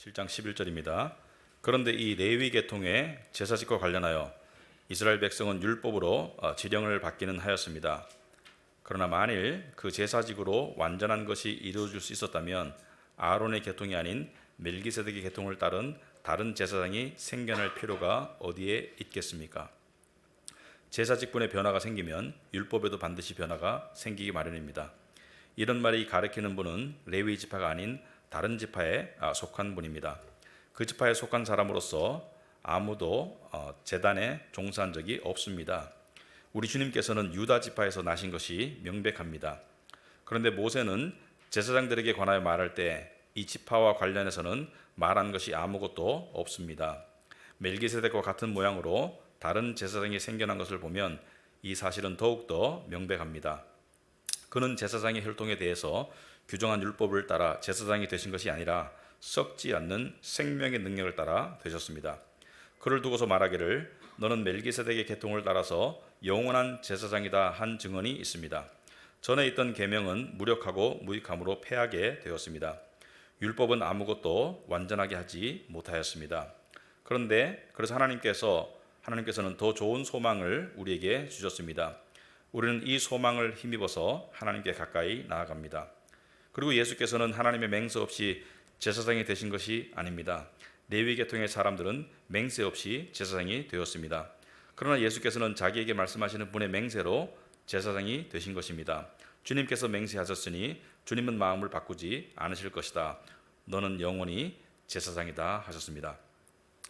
7장 11절입니다. 그런데 이 레위 계통의 제사직과 관련하여 이스라엘 백성은 율법으로 지령을 받기는 하였습니다. 그러나 만일 그 제사직으로 완전한 것이 이루어질 수 있었다면 아론의 계통이 아닌 멜기세덱의 계통을 따른 다른 제사장이 생겨날 필요가 어디에 있겠습니까? 제사직분의 변화가 생기면 율법에도 반드시 변화가 생기기 마련입니다. 이런 말이 가리키는 분은 레위 지파가 아닌 다른 지파에 속한 분입니다. 그 지파에 속한 사람으로서 아무도 제단에 종사한 적이 없습니다. 우리 주님께서는 유다 지파에서 나신 것이 명백합니다. 그런데 모세는 제사장들에게 관하여 말할 때 이 지파와 관련해서는 말한 것이 아무것도 없습니다. 멜기세덱과 같은 모양으로 다른 제사장이 생겨난 것을 보면 이 사실은 더욱더 명백합니다. 그는 제사장의 혈통에 대해서 규정한 율법을 따라 제사장이 되신 것이 아니라 썩지 않는 생명의 능력을 따라 되셨습니다. 그를 두고서 말하기를 너는 멜기세덱의 계통을 따라서 영원한 제사장이다 한 증언이 있습니다. 전에 있던 계명은 무력하고 무익함으로 패하게 되었습니다. 율법은 아무것도 완전하게 하지 못하였습니다. 그래서 하나님께서는 더 좋은 소망을 우리에게 주셨습니다. 우리는 이 소망을 힘입어서 하나님께 가까이 나아갑니다. 그리고 예수께서는 하나님의 맹세 없이 제사장이 되신 것이 아닙니다. 레위 계통의 사람들은 맹세 없이 제사장이 되었습니다. 그러나 예수께서는 자기에게 말씀하시는 분의 맹세로 제사장이 되신 것입니다. 주님께서 맹세하셨으니 주님은 마음을 바꾸지 않으실 것이다. 너는 영원히 제사장이다 하셨습니다.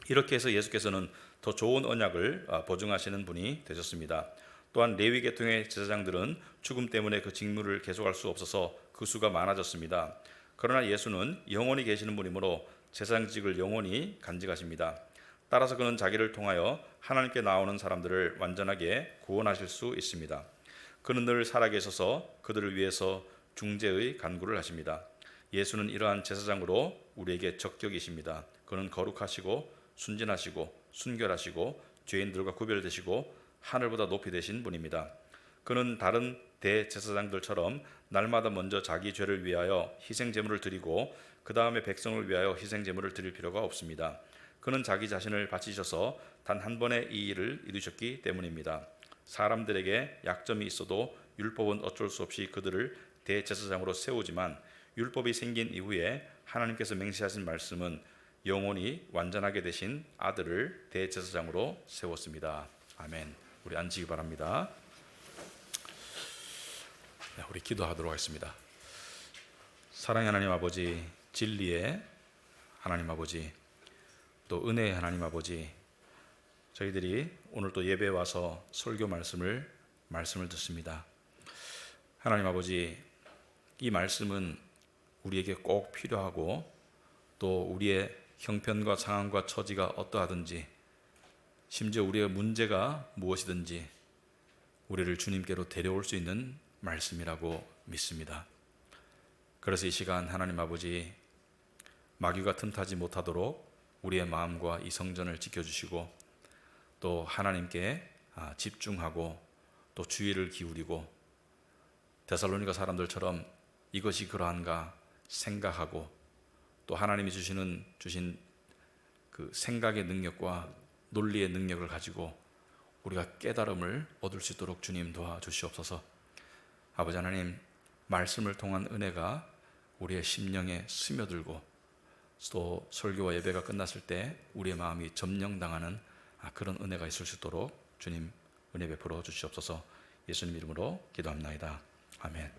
이렇게 해서 예수께서는 더 좋은 언약을 보증하시는 분이 되셨습니다. 또한 레위 계통의 제사장들은 죽음 때문에 그 직무를 계속할 수 없어서 그 수가 많아졌습니다. 그러나 예수는 영원히 계시는 분이므로 제사장직을 영원히 간직하십니다. 따라서 그는 자기를 통하여 하나님께 나오는 사람들을 완전하게 구원하실 수 있습니다. 그는 늘 살아계셔서 그들을 위해서 중재의 간구를 하십니다. 예수는 이러한 제사장으로 우리에게 적격이십니다. 그는 거룩하시고 순진하시고 순결하시고 죄인들과 구별되시고 하늘보다 높이 되신 분입니다. 그는 다른 대제사장들처럼 날마다 먼저 자기 죄를 위하여 희생제물을 드리고 그 다음에 백성을 위하여 희생제물을 드릴 필요가 없습니다. 그는 자기 자신을 바치셔서 단 한 번의 이 일을 이루셨기 때문입니다. 사람들에게 약점이 있어도 율법은 어쩔 수 없이 그들을 대제사장으로 세우지만 율법이 생긴 이후에 하나님께서 맹세하신 말씀은 영원히 완전하게 되신 아들을 대제사장으로 세웠습니다. 아멘. 우리 앉으시기 바랍니다. 우리 기도하도록 하겠습니다. 사랑의 하나님 아버지, 진리의 하나님 아버지, 또 은혜의 하나님 아버지, 저희들이 오늘 또 예배에 와서 설교 말씀을 듣습니다. 하나님 아버지, 이 말씀은 우리에게 꼭 필요하고 또 우리의 형편과 상황과 처지가 어떠하든지 심지어 우리의 문제가 무엇이든지 우리를 주님께로 데려올 수 있는 말씀이라고 믿습니다. 그래서 이 시간 하나님 아버지, 마귀가 틈타지 못하도록 우리의 마음과 이 성전을 지켜주시고 또 하나님께 집중하고 또 주의를 기울이고 데살로니가 사람들처럼 이것이 그러한가 생각하고 또 하나님이 주신 그 생각의 능력과 논리의 능력을 가지고 우리가 깨달음을 얻을 수 있도록 주님 도와주시옵소서. 아버지 하나님, 말씀을 통한 은혜가 우리의 심령에 스며들고 또 설교와 예배가 끝났을 때 우리의 마음이 점령당하는 그런 은혜가 있을 수 있도록 주님 은혜 베풀어 주시옵소서. 예수님 이름으로 기도합나이다. 아멘.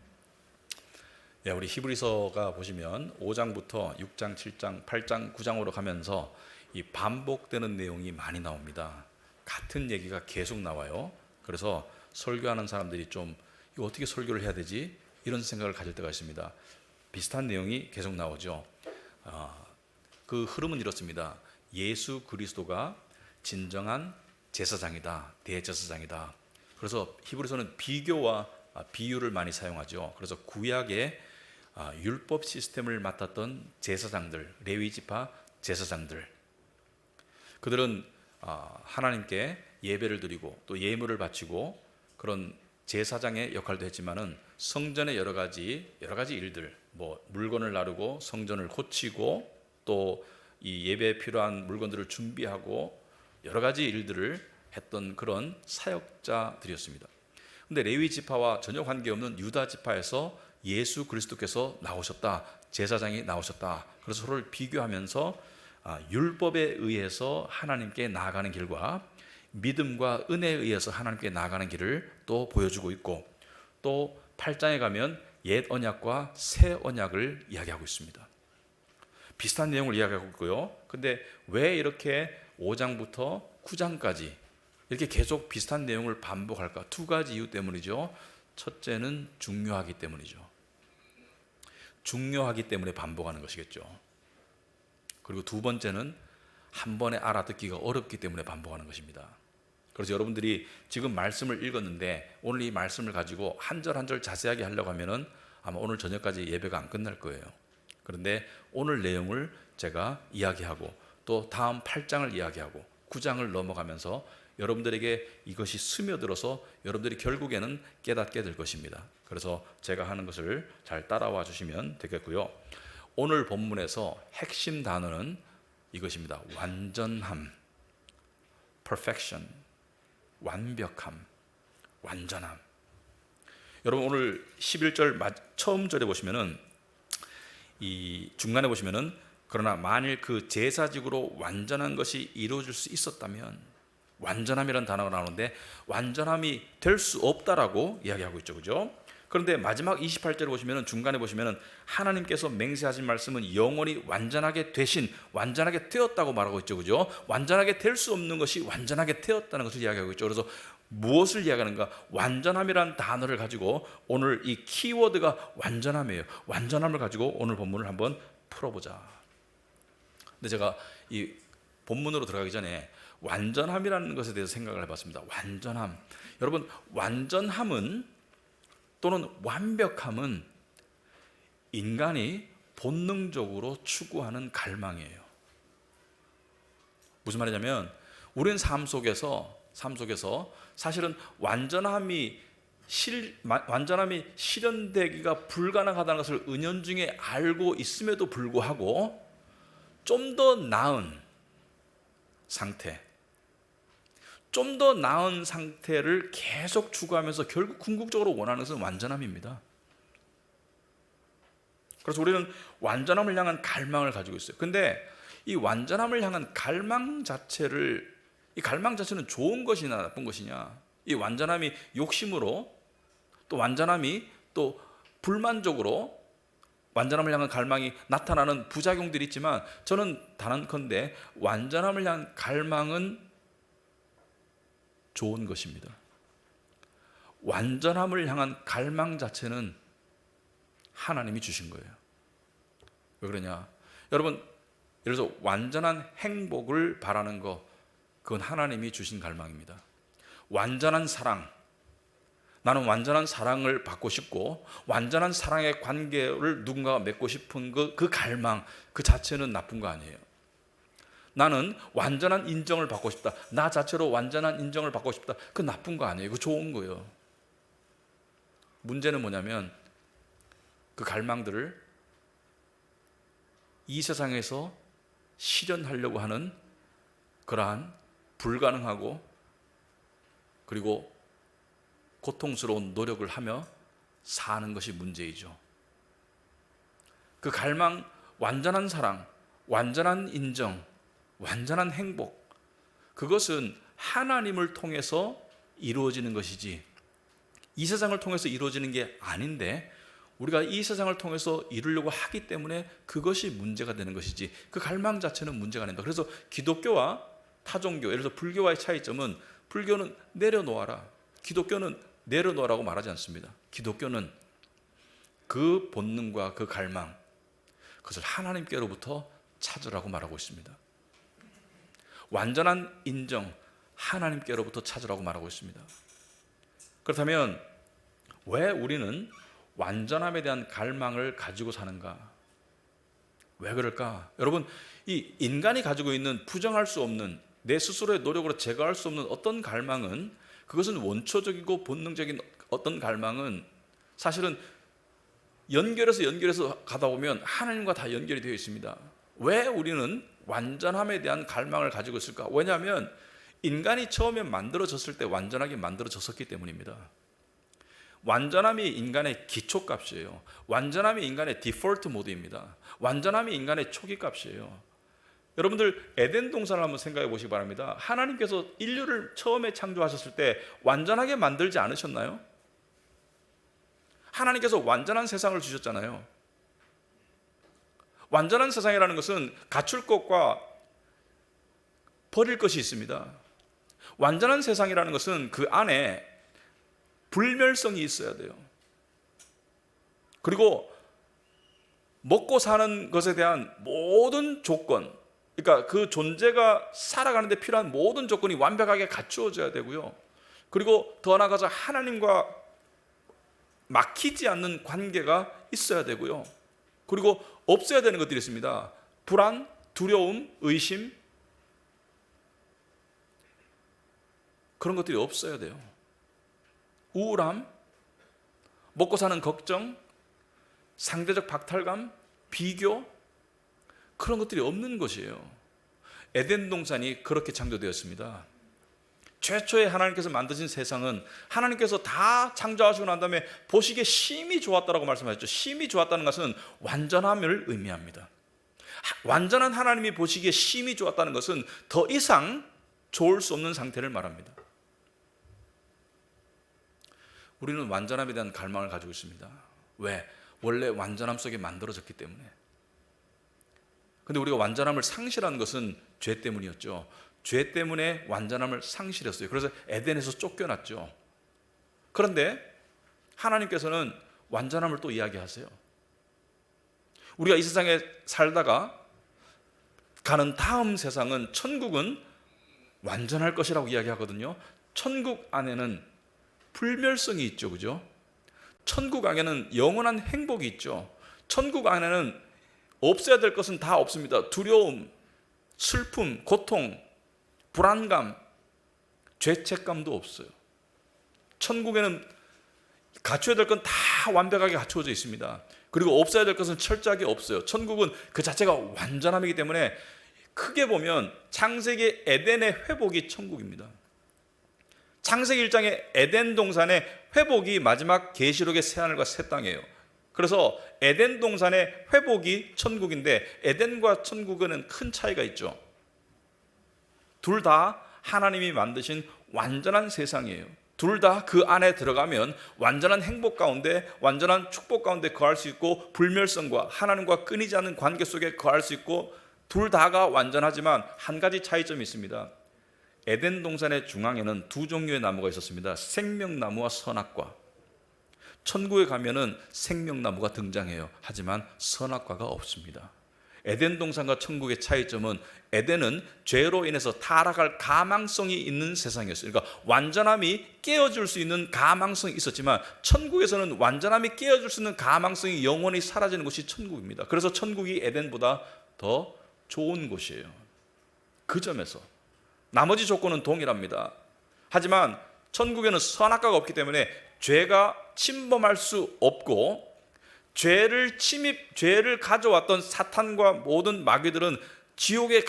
우리 히브리서가 보시면 5장부터 6장, 7장, 8장, 9장으로 가면서 이 반복되는 내용이 많이 나옵니다. 같은 얘기가 계속 나와요. 그래서 설교하는 사람들이 좀 이거 어떻게 설교를 해야 되지? 이런 생각을 가질 때가 있습니다. 비슷한 내용이 계속 나오죠. 그 흐름은 이렇습니다. 예수 그리스도가 진정한 제사장이다, 대제사장이다. 그래서 히브리서는 비교와 비유를 많이 사용하죠. 그래서 구약의 율법 시스템을 맡았던 제사장들, 레위 지파 제사장들, 그들은 하나님께 예배를 드리고 또 예물을 바치고 그런 제사장의 역할도 했지만은 성전의 여러 가지 일들, 뭐 물건을 나르고 성전을 고치고 또 이 예배에 필요한 물건들을 준비하고 여러 가지 일들을 했던 그런 사역자들이었습니다. 근데 레위 지파와 전혀 관계없는 유다 지파에서 예수 그리스도께서 나오셨다, 제사장이 나오셨다. 그래서 서로를 비교하면서 율법에 의해서 하나님께 나아가는 길과 믿음과 은혜에 의해서 하나님께 나아가는 길을 또 보여주고 있고, 또 8장에 가면 옛 언약과 새 언약을 이야기하고 있습니다. 비슷한 내용을 이야기하고 있고요. 근데 왜 이렇게 5장부터 9장까지 이렇게 계속 비슷한 내용을 반복할까? 두 가지 이유 때문이죠. 첫째는 중요하기 때문이죠. 중요하기 때문에 반복하는 것이겠죠. 그리고 두 번째는 한 번에 알아듣기가 어렵기 때문에 반복하는 것입니다. 그래서 여러분들이 지금 말씀을 읽었는데 오늘 이 말씀을 가지고 한 절 한 절 자세하게 하려고 하면은 아마 오늘 저녁까지 예배가 안 끝날 거예요. 그런데 오늘 내용을 제가 이야기하고 또 다음 8장을 이야기하고 9장을 넘어가면서 여러분들에게 이것이 스며들어서 여러분들이 결국에는 깨닫게 될 것입니다. 그래서 제가 하는 것을 잘 따라와 주시면 되겠고요. 오늘 본문에서 핵심 단어는 이것입니다. 완전함, perfection, 완벽함, 완전함. 여러분 오늘 11절 처음 절에 보시면은 이 중간에 보시면은 그러나 만일 그 제사직으로 완전한 것이 이루어질 수 있었다면, 완전함이라는 단어가 나오는데 완전함이 될 수 없다라고 이야기하고 있죠, 그죠? 그런데 마지막 28절을 보시면은 중간에 보시면은 하나님께서 맹세하신 말씀은 영원히 완전하게 되신, 완전하게 되었다고 말하고 있죠, 그죠? 완전하게 될 수 없는 것이 완전하게 되었다는 것을 이야기하고 있죠. 그래서 무엇을 이야기하는가? 완전함이라는 단어를 가지고 오늘 이 키워드가 완전함이에요. 완전함을 가지고 오늘 본문을 한번 풀어보자. 근데 제가 이 본문으로 들어가기 전에 완전함이라는 것에 대해서 생각을 해봤습니다. 완전함. 여러분, 완전함은 또는 완벽함은 인간이 본능적으로 추구하는 갈망이에요. 무슨 말이냐면 우리는 삶 속에서 사실은 완전함이 실현되기가 불가능하다는 것을 은연중에 알고 있음에도 불구하고 좀 더 나은 상태, 좀 더 나은 상태를 계속 추구하면서 결국 궁극적으로 원하는 것은 완전함입니다. 그래서 우리는 완전함을 향한 갈망을 가지고 있어요. 근데 이 완전함을 향한 갈망 자체는 좋은 것이냐 나쁜 것이냐, 이 완전함이 욕심으로, 또 완전함이 또 불만족으로 완전함을 향한 갈망이 나타나는 부작용들이 있지만, 저는 단언컨대 완전함을 향한 갈망은 좋은 것입니다. 완전함을 향한 갈망 자체는 하나님이 주신 거예요. 왜 그러냐? 여러분, 예를 들어서 완전한 행복을 바라는 거, 그건 하나님이 주신 갈망입니다. 완전한 사랑, 나는 완전한 사랑을 받고 싶고 완전한 사랑의 관계를 누군가가 맺고 싶은 그 갈망, 그 자체는 나쁜 거 아니에요. 나는 완전한 인정을 받고 싶다, 나 자체로 완전한 인정을 받고 싶다, 그건 나쁜 거 아니에요. 그거 좋은 거예요. 문제는 뭐냐면 그 갈망들을 이 세상에서 실현하려고 하는 그러한 불가능하고 그리고 고통스러운 노력을 하며 사는 것이 문제이죠. 그 갈망, 완전한 사랑, 완전한 인정, 완전한 행복, 그것은 하나님을 통해서 이루어지는 것이지 이 세상을 통해서 이루어지는 게 아닌데, 우리가 이 세상을 통해서 이루려고 하기 때문에 그것이 문제가 되는 것이지 그 갈망 자체는 문제가 아니다. 그래서 기독교와 타종교, 예를 들어서 불교와의 차이점은, 불교는 내려놓아라, 기독교는 내려놓으라고 말하지 않습니다. 기독교는 그 본능과 그 갈망, 그것을 하나님께로부터 찾으라고 말하고 있습니다. 완전한 인정, 하나님께로부터 찾으라고 말하고 있습니다. 그렇다면 왜 우리는 완전함에 대한 갈망을 가지고 사는가? 왜 그럴까? 여러분, 이 인간이 가지고 있는 부정할 수 없는, 내 스스로의 노력으로 제거할 수 없는 어떤 갈망은, 그것은 원초적이고 본능적인 어떤 갈망은 사실은 연결해서 가다 보면 하나님과 다 연결이 되어 있습니다. 왜 우리는 완전함에 대한 갈망을 가지고 있을까? 왜냐하면 인간이 처음에 만들어졌을 때 완전하게 만들어졌었기 때문입니다. 완전함이 인간의 기초값이에요. 완전함이 인간의 디폴트 모드입니다. 완전함이 인간의 초기값이에요. 여러분들 에덴 동산을 한번 생각해 보시기 바랍니다. 하나님께서 인류를 처음에 창조하셨을 때 완전하게 만들지 않으셨나요? 하나님께서 완전한 세상을 주셨잖아요. 완전한 세상이라는 것은 갖출 것과 버릴 것이 있습니다. 완전한 세상이라는 것은 그 안에 불멸성이 있어야 돼요. 그리고 먹고 사는 것에 대한 모든 조건, 그러니까 그 존재가 살아가는 데 필요한 모든 조건이 완벽하게 갖추어져야 되고요. 그리고 더 나아가서 하나님과 막히지 않는 관계가 있어야 되고요. 그리고 없어야 되는 것들이 있습니다. 불안, 두려움, 의심, 그런 것들이 없어야 돼요. 우울함, 먹고 사는 걱정, 상대적 박탈감, 비교, 그런 것들이 없는 것이에요. 에덴 동산이 그렇게 창조되었습니다. 최초에 하나님께서 만드신 세상은 하나님께서 다 창조하시고 난 다음에 보시기에 심히 좋았다라고 말씀하셨죠. 심히 좋았다는 것은 완전함을 의미합니다. 완전한 하나님이 보시기에 심히 좋았다는 것은 더 이상 좋을 수 없는 상태를 말합니다. 우리는 완전함에 대한 갈망을 가지고 있습니다. 왜? 원래 완전함 속에 만들어졌기 때문에. 근데 우리가 완전함을 상실한 것은 죄 때문이었죠. 죄 때문에 완전함을 상실했어요. 그래서 에덴에서 쫓겨났죠. 그런데 하나님께서는 완전함을 또 이야기하세요. 우리가 이 세상에 살다가 가는 다음 세상은, 천국은 완전할 것이라고 이야기하거든요. 천국 안에는 불멸성이 있죠. 그죠? 천국 안에는 영원한 행복이 있죠. 천국 안에는 없어야 될 것은 다 없습니다. 두려움, 슬픔, 고통, 불안감, 죄책감도 없어요. 천국에는 갖춰야 될 건 다 완벽하게 갖추어져 있습니다. 그리고 없어야 될 것은 철저하게 없어요. 천국은 그 자체가 완전함이기 때문에 크게 보면 창세기 에덴의 회복이 천국입니다. 창세기 1장의 에덴 동산의 회복이 마지막 계시록의 새하늘과 새 땅이에요. 그래서 에덴 동산의 회복이 천국인데 에덴과 천국은 큰 차이가 있죠. 둘 다 하나님이 만드신 완전한 세상이에요. 둘 다 그 안에 들어가면 완전한 행복 가운데, 완전한 축복 가운데 거할 수 있고, 불멸성과 하나님과 끊이지 않는 관계 속에 거할 수 있고, 둘 다가 완전하지만 한 가지 차이점이 있습니다. 에덴 동산의 중앙에는 두 종류의 나무가 있었습니다. 생명나무와 선악과. 천국에 가면은 생명나무가 등장해요. 하지만 선악과가 없습니다. 에덴 동산과 천국의 차이점은 에덴은 죄로 인해서 타락할 가망성이 있는 세상이었어요. 그러니까 완전함이 깨어질 수 있는 가망성이 있었지만 천국에서는 완전함이 깨어질 수 있는 가망성이 영원히 사라지는 곳이 천국입니다. 그래서 천국이 에덴보다 더 좋은 곳이에요. 그 점에서 나머지 조건은 동일합니다. 하지만 천국에는 선악과가 없기 때문에 죄가 침범할 수 없고, 죄를 가져왔던 사탄과 모든 마귀들은 지옥에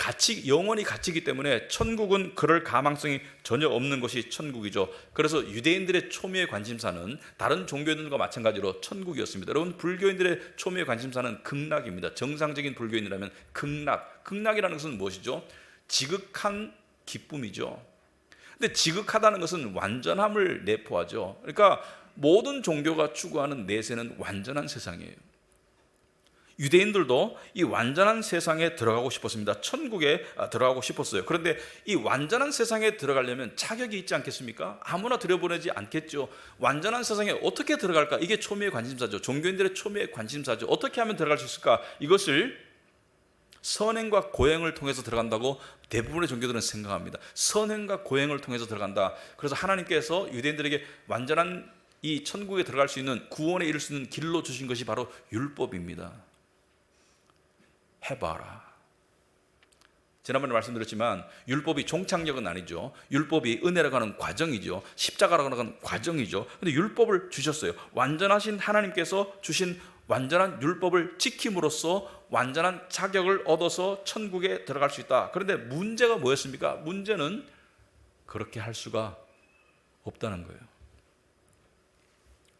영원히 갇히기 때문에 천국은 그럴 가망성이 전혀 없는 것이 천국이죠. 그래서 유대인들의 초미의 관심사는 다른 종교들과 마찬가지로 천국이었습니다. 여러분, 불교인들의 초미의 관심사는 극락입니다. 정상적인 불교인이라면 극락이라는 것은 무엇이죠? 지극한 기쁨이죠. 근데 지극하다는 것은 완전함을 내포하죠. 그러니까 모든 종교가 추구하는 내세는 완전한 세상이에요. 유대인들도 이 완전한 세상에 들어가고 싶었습니다. 천국에 들어가고 싶었어요. 그런데 이 완전한 세상에 들어가려면 자격이 있지 않겠습니까? 아무나 들여보내지 않겠죠. 완전한 세상에 어떻게 들어갈까? 이게 초미의 관심사죠. 종교인들의 초미의 관심사죠. 어떻게 하면 들어갈 수 있을까? 이것을 선행과 고행을 통해서 들어간다고 대부분의 종교들은 생각합니다. 선행과 고행을 통해서 들어간다. 그래서 하나님께서 유대인들에게 완전한 이 천국에 들어갈 수 있는, 구원에 이를 수 있는 길로 주신 것이 바로 율법입니다. 해봐라. 지난번에 말씀드렸지만 율법이 종착역은 아니죠. 율법이 은혜라고 하는 과정이죠. 십자가라고 하는 과정이죠. 근데 율법을 주셨어요. 완전하신 하나님께서 주신 완전한 율법을 지킴으로써 완전한 자격을 얻어서 천국에 들어갈 수 있다. 그런데 문제가 뭐였습니까? 문제는 그렇게 할 수가 없다는 거예요.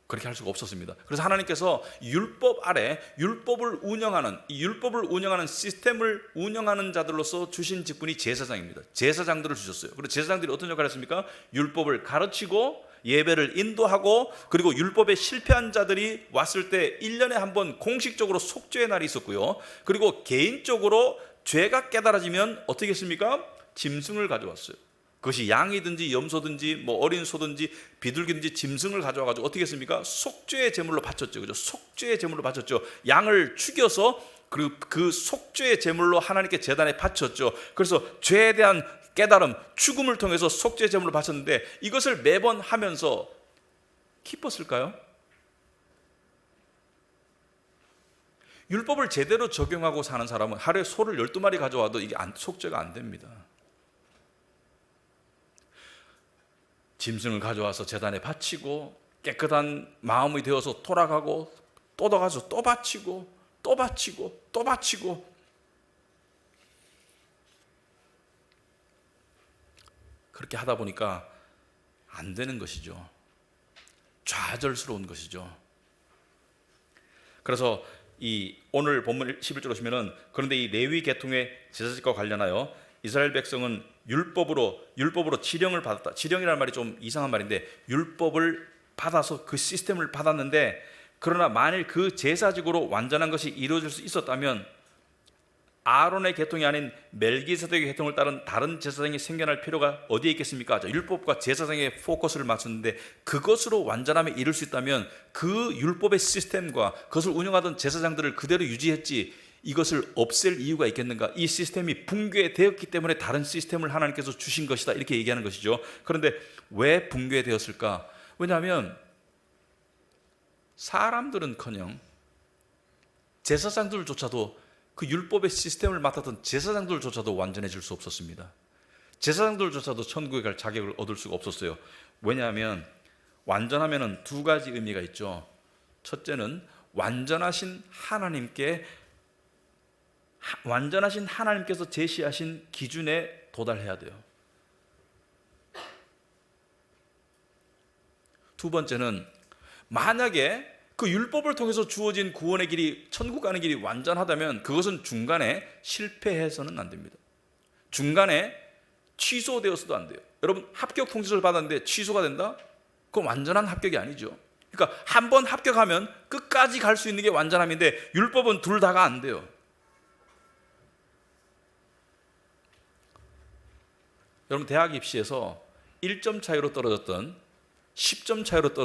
그렇게 할 수가 없었습니다. 그래서 하나님께서 율법 아래 율법을 운영하는 시스템을 운영하는 자들로서 주신 직분이 제사장입니다. 제사장들을 주셨어요. 그리고 제사장들이 어떤 역할을 했습니까? 율법을 가르치고 예배를 인도하고, 그리고 율법에 실패한 자들이 왔을 때 1년에 한 번 공식적으로 속죄의 날이 있었고요. 그리고 개인적으로 죄가 깨달아지면 어떻게 했습니까? 짐승을 가져왔어요. 그것이 양이든지 염소든지 뭐 어린 소든지 비둘기든지 짐승을 가져와가지고 어떻게 했습니까? 속죄의 제물로 바쳤죠. 그죠? 속죄의 제물로 바쳤죠. 양을 죽여서 그 속죄의 제물로 하나님께 제단에 바쳤죠. 그래서 죄에 대한 깨달음, 죽음을 통해서 속죄의 제물로 바쳤는데, 이것을 매번 하면서 기뻤을까요? 율법을 제대로 적용하고 사는 사람은 하루에 소를 12마리 가져와도 이게 속죄가 안 됩니다. 짐승을 가져와서 제단에 바치고 깨끗한 마음이 되어서 돌아가고 또 가서 또 바치고 또 바치고 또 바치고, 그렇게 하다 보니까 안 되는 것이죠. 좌절스러운 것이죠. 그래서 이 오늘 본문 11절 보시면은, 그런데 이 레위 계통의 제사직과 관련하여 이스라엘 백성은 율법으로 지령을 받았다. 지령이라는 말이 좀 이상한 말인데, 율법을 받아서 그 시스템을 받았는데, 그러나 만일 그 제사직으로 완전한 것이 이루어질 수 있었다면 아론의 계통이 아닌 멜기세덱의 계통을 따른 다른 제사장이 생겨날 필요가 어디에 있겠습니까? 율법과 제사장의 포커스를 맞췄는데, 그것으로 완전함에 이를 수 있다면 그 율법의 시스템과 그것을 운영하던 제사장들을 그대로 유지했지 이것을 없앨 이유가 있겠는가? 이 시스템이 붕괴되었기 때문에 다른 시스템을 하나님께서 주신 것이다, 이렇게 얘기하는 것이죠. 그런데 왜 붕괴되었을까? 왜냐하면 사람들은커녕 제사장들조차도, 그 율법의 시스템을 맡았던 제사장들조차도 완전해질 수 없었습니다. 제사장들조차도 천국에 갈 자격을 얻을 수가 없었어요. 왜냐하면 완전하면은 두 가지 의미가 있죠. 첫째는 완전하신 하나님께서 제시하신 기준에 도달해야 돼요. 두 번째는 만약에 그 율법을 통해서 주어진 구원의 길이, 천국 가는 길이 완전하다면 그것은 중간에 실패해서는 안 됩니다. 중간에 취소되어서도 안 돼요. 여러분, 합격 통지서를 받았는데 취소가 된다? 그건 완전한 합격이 아니죠. 그러니까 한 번 합격하면 끝까지 갈 수 있는 게 완전함인데, 율법은 둘 다가 안 돼요. 여러분, 대학 입시에서 1점 차이로 떨어졌던 10점 차이로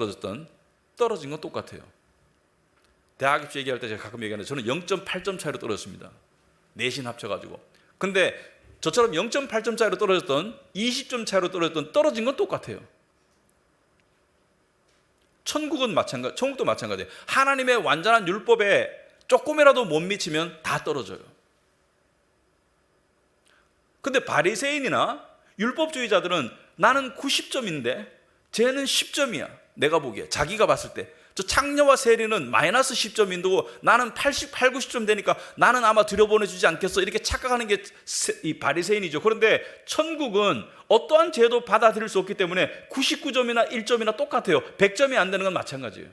떨어진 건 똑같아요. 대학 입시 얘기할 때 제가 가끔 얘기하는데, 저는 0.8점 차이로 떨어졌습니다. 내신 합쳐가지고. 근데 저처럼 0.8점 차이로 떨어졌던, 20점 차이로 떨어진 건 똑같아요. 천국도 마찬가지예요. 하나님의 완전한 율법에 조금이라도 못 미치면 다 떨어져요. 근데 바리새인이나 율법주의자들은 나는 90점인데 쟤는 10점이야. 내가 보기에, 자기가 봤을 때 저 창녀와 세리는 마이너스 10점인데 나는 88, 90점 되니까 나는 아마 들여보내주지 않겠어, 이렇게 착각하는 게 이 바리새인이죠. 그런데 천국은 어떠한 죄도 받아들일 수 없기 때문에 99점이나 1점이나 똑같아요. 100점이 안 되는 건 마찬가지예요.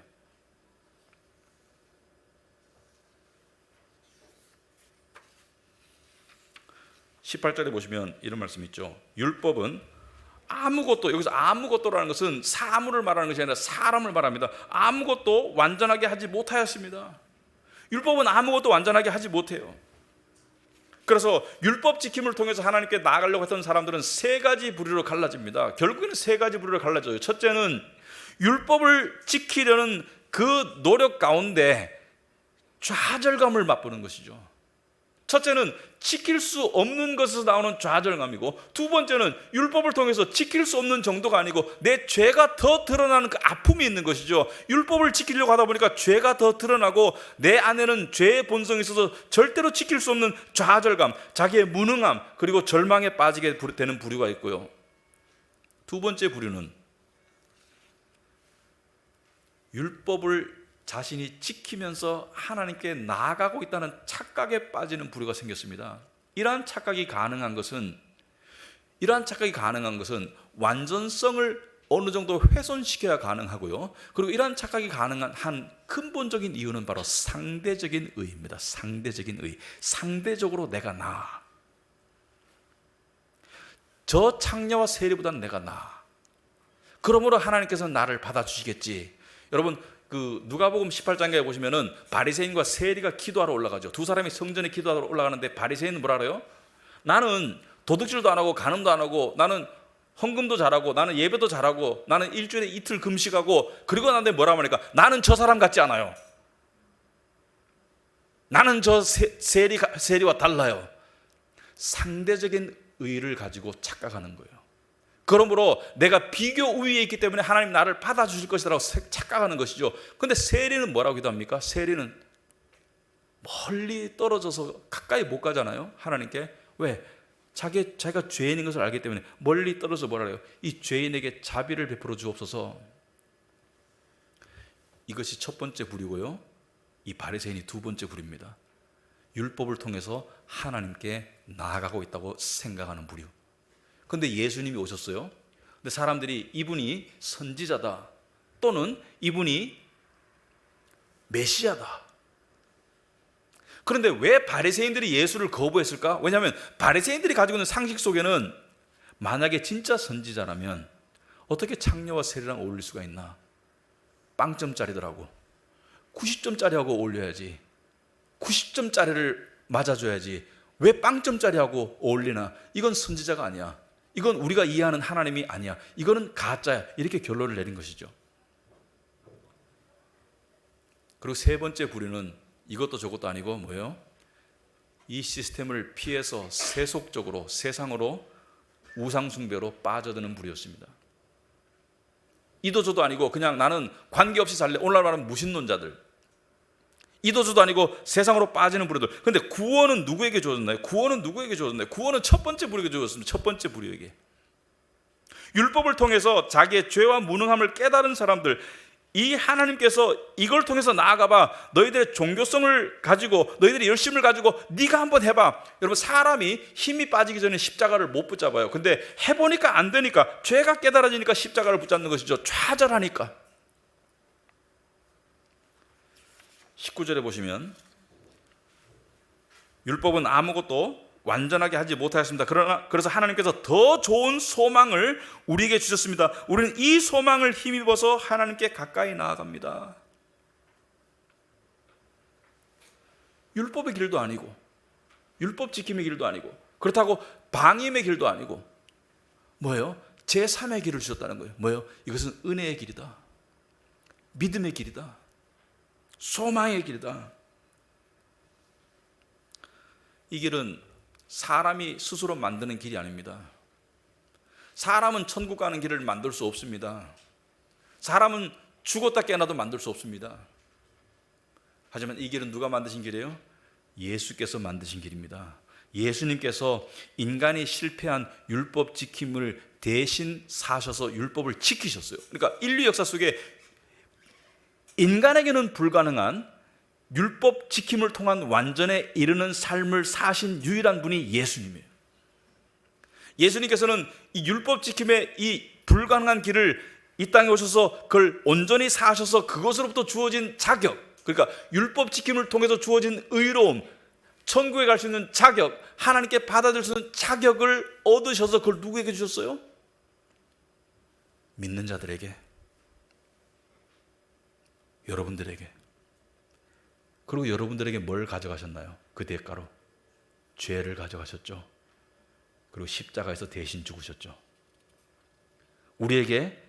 (18절에) 보시면 이런 말씀이 있죠. 율법은 아무것도, 여기서 아무것도라는 것은 사물을 말하는 것이 아니라 사람을 말합니다. 아무것도 완전하게 하지 못하였습니다. 율법은 아무것도 완전하게 하지 못해요. 그래서 율법 지킴을 통해서 하나님께 나아가려고 했던 사람들은 세 가지 부류로 갈라집니다. 결국에는 세 가지 부류로 갈라져요. 첫째는 율법을 지키려는 그 노력 가운데 좌절감을 맛보는 것이죠. 첫째는 지킬 수 없는 것에서 나오는 좌절감이고, 두 번째는 율법을 통해서 지킬 수 없는 정도가 아니고 내 죄가 더 드러나는 그 아픔이 있는 것이죠. 율법을 지키려고 하다 보니까 죄가 더 드러나고 내 안에는 죄의 본성이 있어서 절대로 지킬 수 없는 좌절감, 자기의 무능함, 그리고 절망에 빠지게 되는 부류가 있고요. 두 번째 부류는 율법을 자신이 지키면서 하나님께 나아가고 있다는 착각에 빠지는 부류가 생겼습니다. 이러한 착각이 가능한 것은 완전성을 어느 정도 훼손시켜야 가능하고요. 그리고 이러한 착각이 가능한 한 근본적인 이유는 바로 상대적인 의입니다. 상대적인 의. 상대적으로 내가 나아. 저 창녀와 세리보다는 내가 나아. 그러므로 하나님께서는 나를 받아주시겠지. 여러분, 누가복음 18장에 보시면은 바리새인과 세리가 기도하러 올라가죠. 두 사람이 성전에 기도하러 올라가는데 바리새인은 뭐라 그래요? 나는 도둑질도 안 하고 간음도 안 하고, 나는 헌금도 잘하고, 나는 예배도 잘하고, 나는 일주일에 이틀 금식하고, 그리고 나한테 뭐라 하니까 나는 저 사람 같지 않아요. 나는 저 세리와 달라요. 상대적인 의의를 가지고 착각하는 거예요. 그러므로 내가 비교 우위에 있기 때문에 하나님 나를 받아주실 것이라고 착각하는 것이죠. 그런데 세리는 뭐라고 기도합니까? 세리는 멀리 떨어져서 가까이 못 가잖아요, 하나님께. 왜? 자기가 죄인인 것을 알기 때문에 멀리 떨어져 뭐라 해요? 이 죄인에게 자비를 베풀어 주옵소서. 이것이 첫 번째 부류고요. 이 바리새인이 두 번째 부류입니다. 율법을 통해서 하나님께 나아가고 있다고 생각하는 부류. 그런데 예수님이 오셨어요. 근데 사람들이 이분이 선지자다, 또는 이분이 메시아다. 그런데 왜 바리새인들이 예수를 거부했을까? 왜냐하면 바리새인들이 가지고 있는 상식 속에는 만약에 진짜 선지자라면 어떻게 창녀와 세리랑 어울릴 수가 있나? 빵점짜리더라고. 90점짜리하고 어울려야지. 90점짜리를 맞아줘야지. 왜 빵점짜리하고 어울리나? 이건 선지자가 아니야. 이건 우리가 이해하는 하나님이 아니야. 이거는 가짜야. 이렇게 결론을 내린 것이죠. 그리고 세 번째 부류는 이것도 저것도 아니고 뭐예요? 이 시스템을 피해서 세속적으로, 세상으로, 우상숭배로 빠져드는 부류였습니다. 이도 저도 아니고 그냥 나는 관계없이 살래. 오늘날 말하면 무신론자들. 이도 저도 아니고 세상으로 빠지는 부류들. 그런데 구원은 누구에게 주어졌나요? 구원은 첫 번째 부류에게 주어졌습니다. 첫 번째 부류에게. 율법을 통해서 자기의 죄와 무능함을 깨달은 사람들, 이 하나님께서 이걸 통해서 나아가봐. 너희들의 종교성을 가지고, 너희들의 열심을 가지고 네가 한번 해봐. 여러분, 사람이 힘이 빠지기 전에 십자가를 못 붙잡아요. 근데 해보니까 안 되니까, 죄가 깨달아지니까 십자가를 붙잡는 것이죠. 좌절하니까. 19절에 보시면 율법은 아무것도 완전하게 하지 못하였습니다. 그래서 하나님께서 더 좋은 소망을 우리에게 주셨습니다. 우리는 이 소망을 힘입어서 하나님께 가까이 나아갑니다. 율법의 길도 아니고, 율법 지킴의 길도 아니고, 그렇다고 방임의 길도 아니고, 뭐예요? 제3의 길을 주셨다는 거예요. 뭐예요? 이것은 은혜의 길이다. 믿음의 길이다. 소망의 길이다. 이 길은 사람이 스스로 만드는 길이 아닙니다. 사람은 천국 가는 길을 만들 수 없습니다. 사람은 죽었다 깨어나도 만들 수 없습니다. 하지만 이 길은 누가 만드신 길이에요? 예수께서 만드신 길입니다. 예수님께서 인간이 실패한 율법 지킴을 대신 사셔서 율법을 지키셨어요. 그러니까 인류 역사 속에 인간에게는 불가능한 율법 지킴을 통한 완전에 이르는 삶을 사신 유일한 분이 예수님이에요. 예수님께서는 이 율법 지킴의 이 불가능한 길을 이 땅에 오셔서 그걸 온전히 사셔서 그것으로부터 주어진 자격, 그러니까 율법 지킴을 통해서 주어진 의로움, 천국에 갈 수 있는 자격, 하나님께 받아들일 수 있는 자격을 얻으셔서 그걸 누구에게 주셨어요? 믿는 자들에게, 여러분들에게. 그리고 여러분들에게 뭘 가져가셨나요? 그 대가로 죄를 가져가셨죠. 그리고 십자가에서 대신 죽으셨죠. 우리에게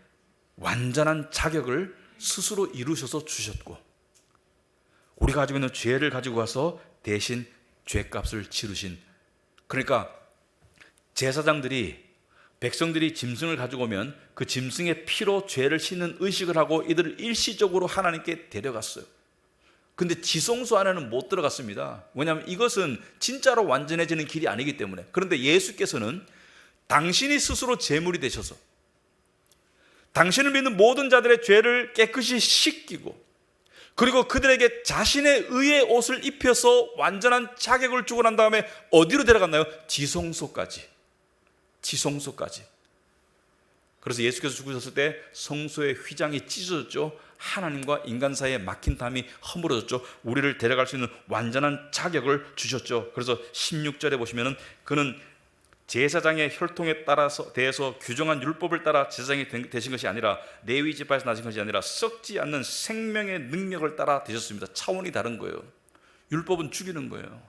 완전한 자격을 스스로 이루셔서 주셨고, 우리가 가지고 있는 죄를 가지고 가서 대신 죄값을 치르신, 그러니까 제사장들이 백성들이 짐승을 가지고 오면 그 짐승의 피로 죄를 씻는 의식을 하고 이들을 일시적으로 하나님께 데려갔어요. 근데 지성소 안에는 못 들어갔습니다. 왜냐하면 이것은 진짜로 완전해지는 길이 아니기 때문에. 그런데 예수께서는 당신이 스스로 제물이 되셔서 당신을 믿는 모든 자들의 죄를 깨끗이 씻기고, 그리고 그들에게 자신의 의의 옷을 입혀서 완전한 자격을 주고 난 다음에 어디로 데려갔나요? 지성소까지. 그래서 예수께서 죽으셨을 때 성소의 휘장이 찢어졌죠. 하나님과 인간 사이에 막힌 담이 허물어졌죠. 우리를 데려갈 수 있는 완전한 자격을 주셨죠. 그래서 16절에 보시면은 그는 제사장의 혈통에 따라서 대해서 규정한 율법을 따라 제사장이 되신 것이 아니라, 레위 지파에서 나신 것이 아니라 썩지 않는 생명의 능력을 따라 되셨습니다. 차원이 다른 거예요. 율법은 죽이는 거예요.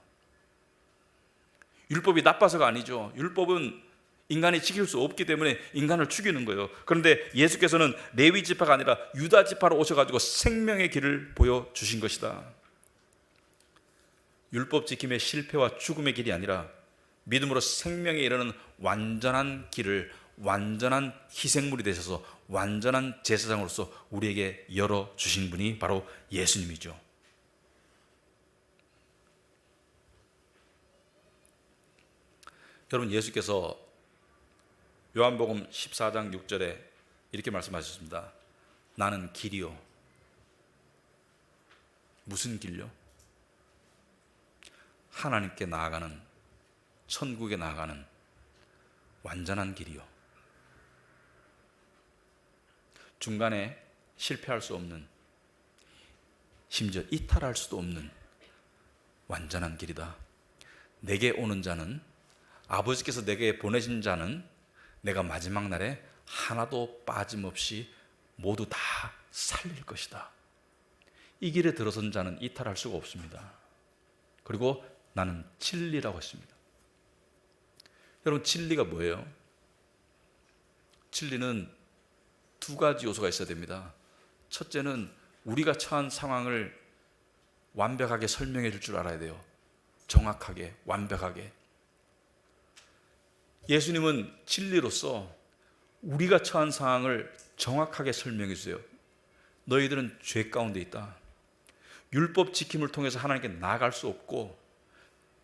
율법이 나빠서가 아니죠. 율법은 인간이 지킬 수 없기 때문에 인간을 죽이는 거예요. 그런데 예수께서는 레위 지파가 아니라 유다 지파로 오셔가지고 생명의 길을 보여주신 것이다. 율법 지킴의 실패와 죽음의 길이 아니라 믿음으로 생명에 이르는 완전한 길을, 완전한 희생물이 되셔서 완전한 제사장으로서 우리에게 열어주신 분이 바로 예수님이죠. 여러분, 예수께서 요한복음 14장 6절에 이렇게 말씀하셨습니다. 나는 길이요. 무슨 길요? 하나님께 나아가는, 천국에 나아가는 완전한 길이요. 중간에 실패할 수 없는, 심지어 이탈할 수도 없는 완전한 길이다. 내게 오는 자는, 아버지께서 내게 보내신 자는 내가 마지막 날에 하나도 빠짐없이 모두 다 살릴 것이다. 이 길에 들어선 자는 이탈할 수가 없습니다. 그리고 나는 진리라고 했습니다. 여러분, 진리가 뭐예요? 진리는 두 가지 요소가 있어야 됩니다. 첫째는 우리가 처한 상황을 완벽하게 설명해 줄 줄 알아야 돼요. 정확하게, 완벽하게. 예수님은 진리로서 우리가 처한 상황을 정확하게 설명해 주세요. 너희들은 죄 가운데 있다. 율법 지킴을 통해서 하나님께 나아갈 수 없고,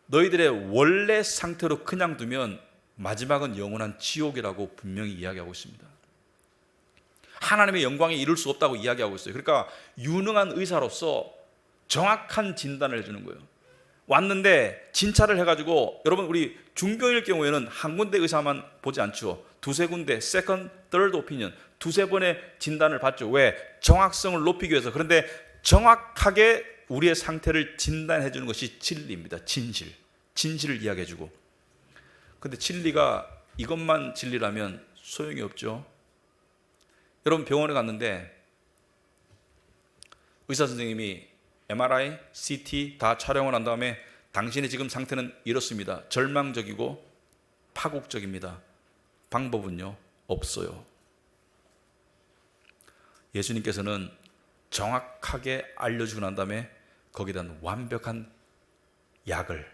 너희들의 원래 상태로 그냥 두면 마지막은 영원한 지옥이라고 분명히 이야기하고 있습니다. 하나님의 영광에 이룰 수 없다고 이야기하고 있어요. 그러니까 유능한 의사로서 정확한 진단을 해주는 거예요. 왔는데 진찰을 해가지고, 여러분, 우리 중병일 경우에는 한 군데 의사만 보지 않죠. 두세 군데, 세컨드, third opinion, 두세 번의 진단을 받죠. 왜? 정확성을 높이기 위해서. 그런데 정확하게 우리의 상태를 진단해 주는 것이 진리입니다. 진실을 이야기해 주고. 근데 진리가 이것만 진리라면 소용이 없죠. 여러분, 병원에 갔는데 의사 선생님이 MRI, CT 다 촬영을 한 다음에 당신의 지금 상태는 이렇습니다. 절망적이고 파국적입니다. 방법은요? 없어요. 예수님께서는 정확하게 알려주고 난 다음에 거기에 대한 완벽한 약을,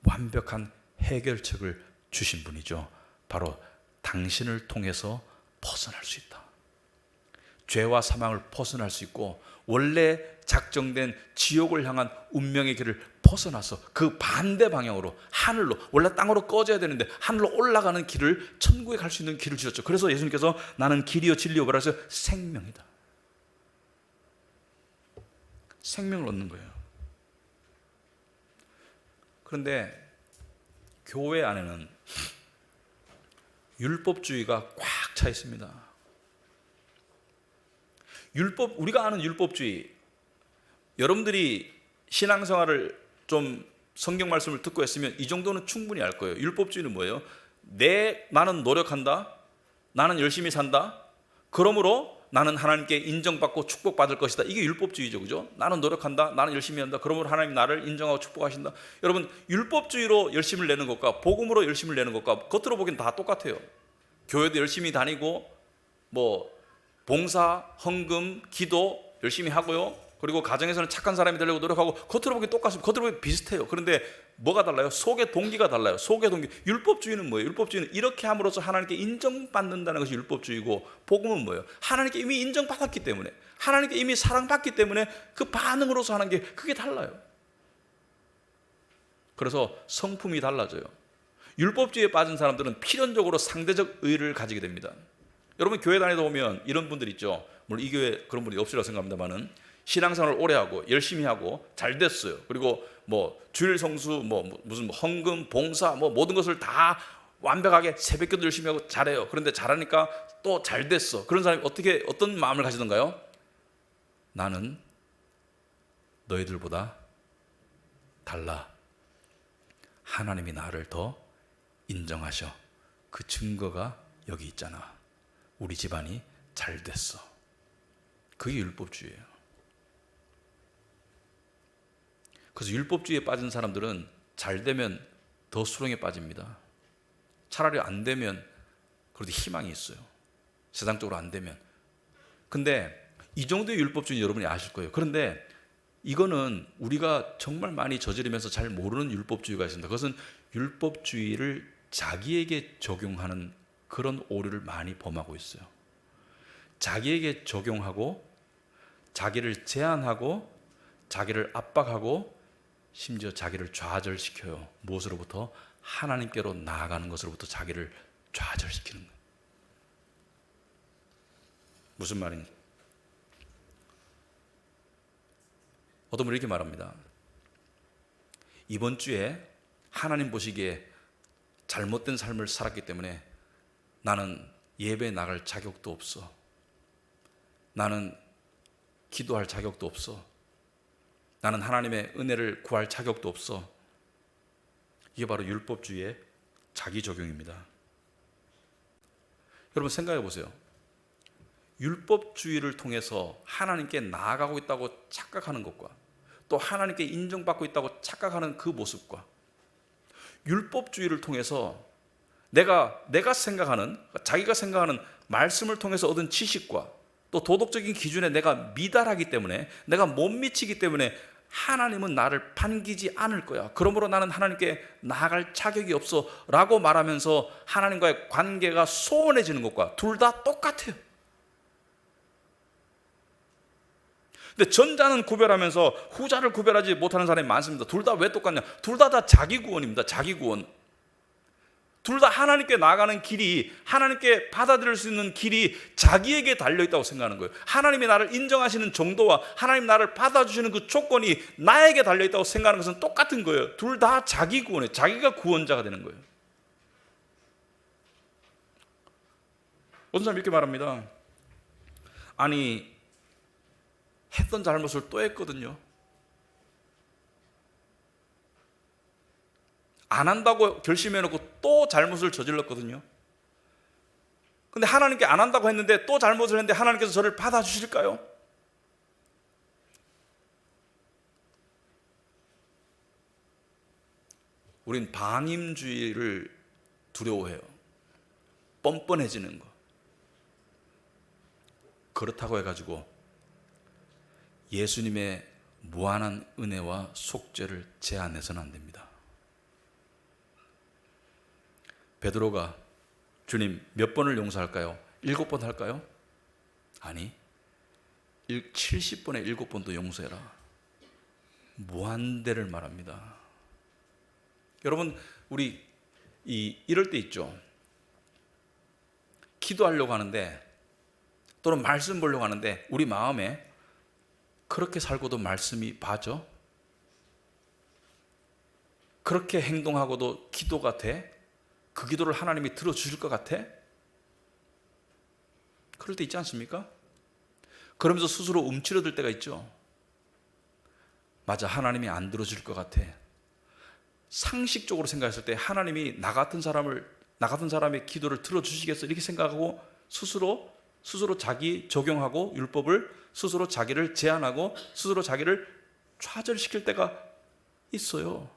완벽한 해결책을 주신 분이죠. 바로 당신을 통해서 벗어날 수 있다. 죄와 사망을 벗어날 수 있고, 원래 작정된 지옥을 향한 운명의 길을 벗어나서 그 반대 방향으로, 하늘로, 원래 땅으로 꺼져야 되는데 하늘로 올라가는 길을, 천국에 갈 수 있는 길을 주셨죠. 그래서 예수님께서 나는 길이요 진리요 뭐라 해서 생명이다. 생명을 얻는 거예요. 그런데 교회 안에는 율법주의가 꽉 차 있습니다. 우리가 아는 율법주의, 여러분들이 신앙생활을 좀 성경 말씀을 듣고 했으면 이 정도는 충분히 알 거예요. 율법주의는 뭐예요? 나는 노력한다, 나는 열심히 산다, 그러므로 나는 하나님께 인정받고 축복받을 것이다. 이게 율법주의죠, 그죠? 나는 노력한다, 나는 열심히 한다, 그러므로 하나님 나를 인정하고 축복하신다. 여러분, 율법주의로 열심을 내는 것과 복음으로 열심을 내는 것과 겉으로 보기엔 다 똑같아요. 교회도 열심히 다니고, 봉사, 헌금, 기도 열심히 하고요. 그리고 가정에서는 착한 사람이 되려고 노력하고 겉으로 보기 똑같습니다. 겉으로 보기 비슷해요. 그런데 뭐가 달라요? 속의 동기가 달라요. 속의 동기. 율법주의는 뭐예요? 율법주의는 이렇게 함으로써 하나님께 인정받는다는 것이 율법주의고, 복음은 뭐예요? 하나님께 이미 인정받았기 때문에, 하나님께 이미 사랑받기 때문에 그 반응으로서 하는 게, 그게 달라요. 그래서 성품이 달라져요. 율법주의에 빠진 사람들은 필연적으로 상대적 의를 가지게 됩니다. 여러분 교회 다니다 보면 이런 분들 있죠. 물론 이 교회 그런 분이 없으리라 생각합니다만은, 신앙생활을 오래 하고 열심히 하고 잘 됐어요. 그리고 뭐 주일 성수, 무슨 헌금, 봉사, 모든 것을 다 완벽하게 새벽기도 열심히 하고 잘해요. 그런데 잘하니까 또 잘 됐어. 그런 사람이 어떤 마음을 가지던가요? 나는 너희들보다 달라. 하나님이 나를 더 인정하셔. 그 증거가 여기 있잖아. 우리 집안이 잘 됐어. 그게 율법주의예요. 그래서 율법주의에 빠진 사람들은 잘 되면 더 수렁에 빠집니다. 차라리 안 되면 그래도 희망이 있어요. 세상적으로 안 되면. 근데 이 정도의 율법주의 여러분이 아실 거예요. 그런데 이거는 우리가 정말 많이 저지르면서 잘 모르는 율법주의가 있습니다. 그것은 율법주의를 자기에게 적용하는 그런 오류를 많이 범하고 있어요. 자기에게 적용하고, 자기를 제한하고, 자기를 압박하고, 심지어 자기를 좌절시켜요. 무엇으로부터? 하나님께로 나아가는 것으로부터 자기를 좌절시키는 거예요. 무슨 말인지. 어떤 분이 이렇게 말합니다. 이번 주에 하나님 보시기에 잘못된 삶을 살았기 때문에 나는 예배에 나갈 자격도 없어. 나는 기도할 자격도 없어. 나는 하나님의 은혜를 구할 자격도 없어. 이게 바로 율법주의의 자기 적용입니다. 여러분 생각해 보세요. 율법주의를 통해서 하나님께 나아가고 있다고 착각하는 것과, 또 하나님께 인정받고 있다고 착각하는 그 모습과, 율법주의를 통해서 내가 생각하는, 자기가 생각하는 말씀을 통해서 얻은 지식과, 또 도덕적인 기준에 내가 미달하기 때문에, 내가 못 미치기 때문에 하나님은 나를 반기지 않을 거야. 그러므로 나는 하나님께 나아갈 자격이 없어 라고 말하면서 하나님과의 관계가 소원해지는 것과 둘 다 똑같아요. 근데 전자는 구별하면서 후자를 구별하지 못하는 사람이 많습니다. 둘 다 왜 똑같냐? 둘 다 자기 구원입니다. 자기 구원. 둘 다 하나님께 나아가는 길이, 하나님께 받아들일 수 있는 길이 자기에게 달려있다고 생각하는 거예요. 하나님이 나를 인정하시는 정도와 하나님 나를 받아주시는 그 조건이 나에게 달려있다고 생각하는 것은 똑같은 거예요. 둘 다 자기 구원이에요. 자기가 구원자가 되는 거예요. 어떤 사람이 이렇게 말합니다. 아니, 했던 잘못을 또 했거든요. 안 한다고 결심해놓고 또 잘못을 저질렀거든요. 근데 하나님께 안 한다고 했는데 또 잘못을 했는데 하나님께서 저를 받아주실까요? 우린 방임주의를 두려워해요. 뻔뻔해지는 거. 그렇다고 해가지고 예수님의 무한한 은혜와 속죄를 제한해서는 안 됩니다. 베드로가 주님 몇 번을 용서할까요? 7번 할까요? 아니, 70번에 7번도 용서해라. 무한대를 말합니다. 여러분, 우리 이럴 때 있죠. 기도하려고 하는데, 또는 말씀 보려고 하는데 우리 마음에 그렇게 살고도 말씀이 봐져? 그렇게 행동하고도 기도가 돼? 그 기도를 하나님이 들어주실 것 같아? 그럴 때 있지 않습니까? 그러면서 스스로 움츠러들 때가 있죠. 맞아, 하나님이 안 들어줄 것 같아. 상식적으로 생각했을 때 하나님이 나 같은 사람의 기도를 들어주시겠어? 이렇게 생각하고 스스로 자기 적용하고 율법을 스스로 자기를 제한하고 스스로 자기를 좌절시킬 때가 있어요.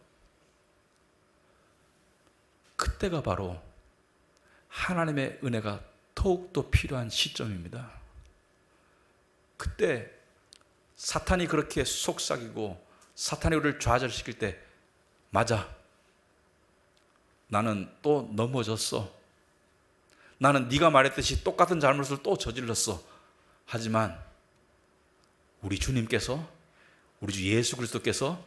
그때가 바로 하나님의 은혜가 더욱더 필요한 시점입니다. 그때 사탄이 그렇게 속삭이고 사탄이 우리를 좌절시킬 때, 맞아, 나는 또 넘어졌어, 나는 네가 말했듯이 똑같은 잘못을 또 저질렀어. 하지만 우리 주님께서, 우리 주 예수 그리스도께서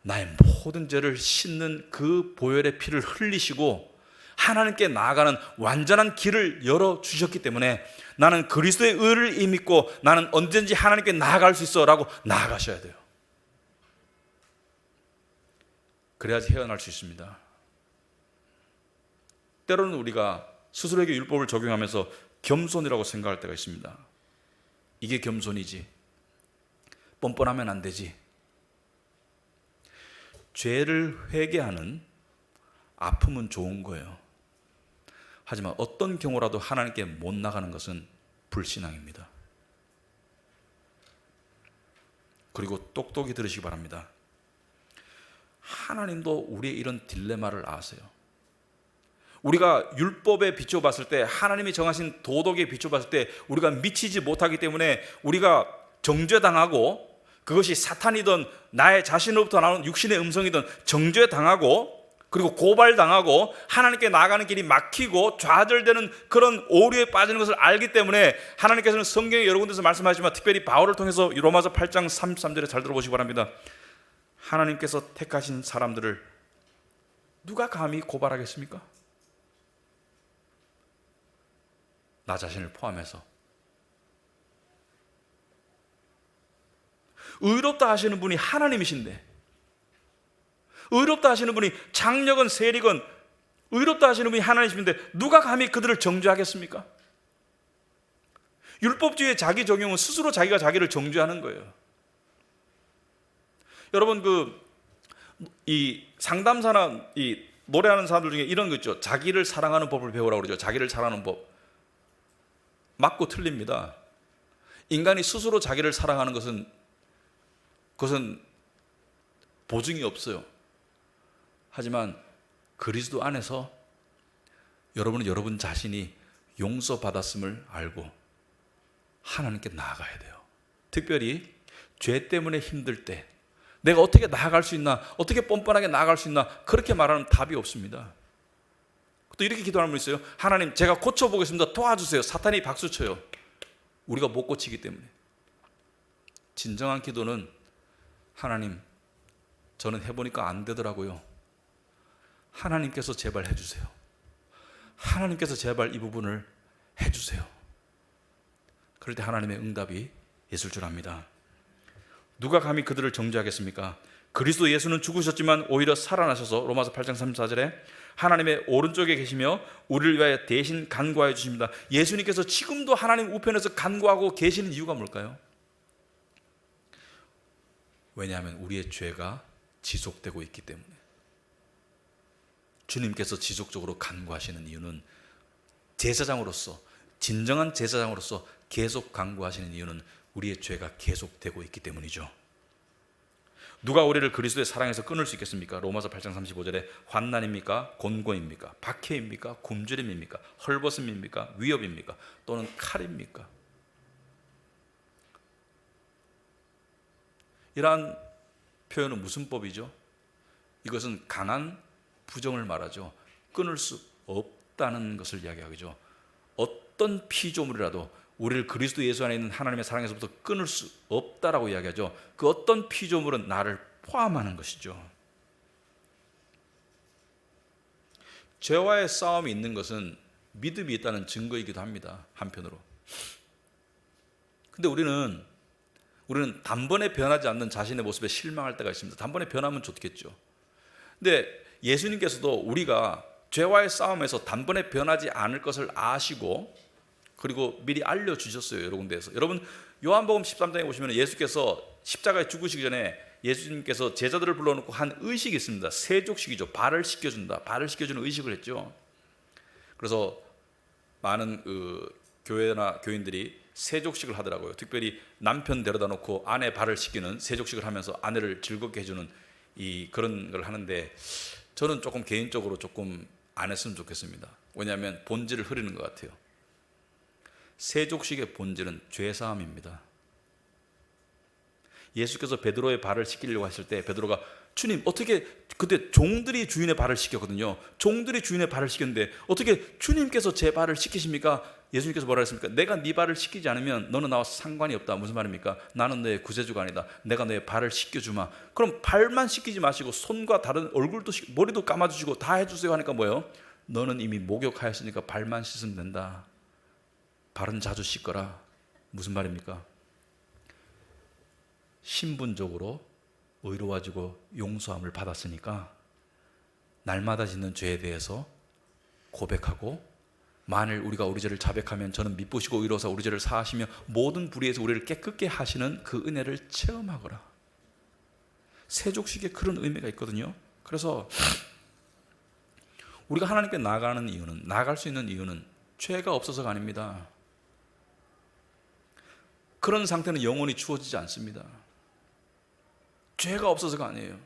나의 모든 죄를 씻는 그 보혈의 피를 흘리시고 하나님께 나아가는 완전한 길을 열어주셨기 때문에 나는 그리스도의 의를 믿고 나는 언제든지 하나님께 나아갈 수 있어 라고 나아가셔야 돼요. 그래야지 헤어날 수 있습니다. 때로는 우리가 스스로에게 율법을 적용하면서 겸손이라고 생각할 때가 있습니다. 이게 겸손이지, 뻔뻔하면 안 되지. 죄를 회개하는 아픔은 좋은 거예요. 하지만 어떤 경우라도 하나님께 못 나가는 것은 불신앙입니다. 그리고 똑똑히 들으시기 바랍니다. 하나님도 우리의 이런 딜레마를 아세요. 우리가 율법에 비춰봤을 때, 하나님이 정하신 도덕에 비춰봤을 때 우리가 미치지 못하기 때문에 우리가 정죄당하고, 그것이 사탄이든 나의 자신으로부터 나오는 육신의 음성이든 정죄당하고, 그리고 고발당하고 하나님께 나아가는 길이 막히고 좌절되는 그런 오류에 빠지는 것을 알기 때문에 하나님께서는 성경에 여러 군데서 말씀하시지만 특별히 바울을 통해서 로마서 8장 33절에 잘 들어보시기 바랍니다. 하나님께서 택하신 사람들을 누가 감히 고발하겠습니까? 나 자신을 포함해서. 의롭다 하시는 분이 하나님이신데, 의롭다 하시는 분이 장력은 세력은 의롭다 하시는 분이 하나님이신데 누가 감히 그들을 정죄하겠습니까? 율법주의의 자기 적용은 스스로 자기가 자기를 정죄하는 거예요. 여러분, 이 상담사나 이 노래하는 사람들 중에 이런 거 있죠. 자기를 사랑하는 법을 배우라고 그러죠. 자기를 사랑하는 법. 맞고 틀립니다. 인간이 스스로 자기를 사랑하는 그것은 보증이 없어요. 하지만 그리스도 안에서 여러분은 여러분 자신이 용서받았음을 알고 하나님께 나아가야 돼요. 특별히 죄 때문에 힘들 때 내가 어떻게 나아갈 수 있나, 어떻게 뻔뻔하게 나아갈 수 있나, 그렇게 말하는 답이 없습니다. 또 이렇게 기도하는 분 있어요. 하나님, 제가 고쳐보겠습니다, 도와주세요. 사탄이 박수쳐요. 우리가 못 고치기 때문에. 진정한 기도는, 하나님, 저는 해보니까 안 되더라고요. 하나님께서 제발 해주세요. 하나님께서 제발 이 부분을 해주세요. 그럴 때 하나님의 응답이 있을 줄 압니다. 누가 감히 그들을 정죄하겠습니까? 그리스도 예수는 죽으셨지만 오히려 살아나셔서 로마서 8장 34절에 하나님의 오른쪽에 계시며 우리를 위하여 대신 간구하여 주십니다. 예수님께서 지금도 하나님 우편에서 간구하고 계시는 이유가 뭘까요? 왜냐하면 우리의 죄가 지속되고 있기 때문에. 주님께서 지속적으로 간구하시는 이유는 제사장으로서, 진정한 제사장으로서 계속 간구하시는 이유는 우리의 죄가 계속되고 있기 때문이죠. 누가 우리를 그리스도의 사랑에서 끊을 수 있겠습니까? 로마서 8장 35절에 환난입니까? 곤고입니까? 박해입니까? 굶주림입니까? 헐벗음입니까? 위협입니까? 또는 칼입니까? 이러한 표현은 무슨 법이죠? 이것은 강한 부정을 말하죠. 끊을 수 없다는 것을 이야기하죠. 어떤 피조물이라도 우리를 그리스도 예수 안에 있는 하나님의 사랑에서부터 끊을 수 없다라고 이야기하죠. 그 어떤 피조물은 나를 포함하는 것이죠. 죄와의 싸움이 있는 것은 믿음이 있다는 증거이기도 합니다. 한편으로. 근데 우리는 단번에 변하지 않는 자신의 모습에 실망할 때가 있습니다. 단번에 변하면 좋겠죠. 근데 예수님께서도 우리가 죄와의 싸움에서 단번에 변하지 않을 것을 아시고 그리고 미리 알려주셨어요. 여러 군데에서. 여러분, 요한복음 13장에 보시면 예수께서 십자가에 죽으시기 전에 예수님께서 제자들을 불러놓고 한 의식이 있습니다. 세족식이죠. 발을 씻겨준다. 발을 씻겨주는 의식을 했죠. 그래서 많은 교회나 교인들이 세족식을 하더라고요. 특별히 남편 데려다 놓고 아내 발을 씻기는 세족식을 하면서 아내를 즐겁게 해주는 그런 걸 하는데, 저는 조금 개인적으로 조금 안 했으면 좋겠습니다. 왜냐하면 본질을 흐리는 것 같아요. 세족식의 본질은 죄사함입니다. 예수께서 베드로의 발을 씻기려고 했을 때 베드로가 주님 어떻게, 그때 종들이 주인의 발을 씻겼거든요. 종들이 주인의 발을 씻겼는데 어떻게 주님께서 제 발을 씻기십니까? 예수님께서 뭐라 했습니까? 내가 네 발을 씻기지 않으면 너는 나와 상관이 없다. 무슨 말입니까? 나는 너의 구세주가 아니다. 내가 너의 발을 씻겨주마. 그럼 발만 씻기지 마시고 손과 다른 얼굴도 머리도 감아주시고 다 해주세요 하니까 뭐예요? 너는 이미 목욕하였으니까 발만 씻으면 된다. 발은 자주 씻거라. 무슨 말입니까? 신분적으로 의로워지고 용서함을 받았으니까 날마다 짓는 죄에 대해서 고백하고, 만일 우리가 우리 죄를 자백하면 저는 미쁘시고 의로워서 우리 죄를 사하시며 모든 불의에서 우리를 깨끗게 하시는 그 은혜를 체험하거라. 세족식에 그런 의미가 있거든요. 그래서 우리가 하나님께 나아갈 수 있는 이유는 죄가 없어서가 아닙니다. 그런 상태는 영원히 주어지지 않습니다. 죄가 없어서가 아니에요.